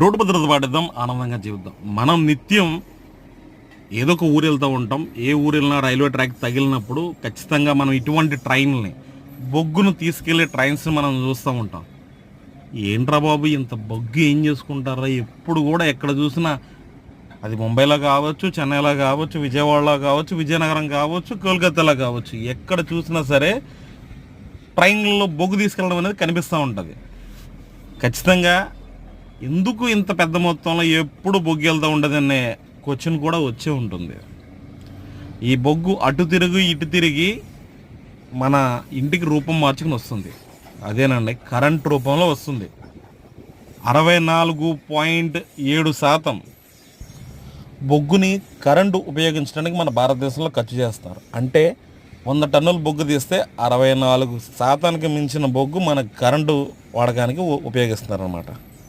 Road భద్రత పాటిద్దాం, ఆనందంగా జీవిద్దాం. మనం నిత్యం ఏదో ఒక ఊరు వెళ్తూ ఉంటాం. ఏ ఊరు వెళ్ళినా రైల్వే ట్రాక్ తగిలినప్పుడు ఖచ్చితంగా మనం ఇటువంటి ట్రైన్ని, బొగ్గును తీసుకెళ్లే ట్రైన్స్ని మనం చూస్తూ ఉంటాం. ఏంట్రా బాబు ఇంత బొగ్గు ఏం చేసుకుంటారా? ఎప్పుడు కూడా ఎక్కడ చూసినా, అది ముంబైలో కావచ్చు, చెన్నైలో కావచ్చు, విజయవాడలో కావచ్చు, విజయనగరం కావచ్చు, కోల్కతాలో కావచ్చు, ఎక్కడ చూసినా సరే ట్రైన్లలో బొగ్గు తీసుకెళ్ళడం అనేది కనిపిస్తూ ఉంటుంది. ఖచ్చితంగా ఎందుకు ఇంత పెద్ద మొత్తంలో ఎప్పుడు బొగ్గు వెళ్తూ ఉండదనే క్వశ్చన్ కూడా వచ్చే ఉంటుంది. ఈ బొగ్గు అటు తిరిగి ఇటు తిరిగి మన ఇంటికి రూపం మార్చుకుని వస్తుంది. అదేనండి, కరెంట్ రూపంలో వస్తుంది. 64.7% బొగ్గుని కరెంటు ఉపయోగించడానికి మన భారతదేశంలో ఖర్చు చేస్తారు. అంటే 100 టన్నుల బొగ్గు తీస్తే 64% మించిన బొగ్గు మన కరెంటు వాడకానికి ఉపయోగిస్తారు అన్నమాట.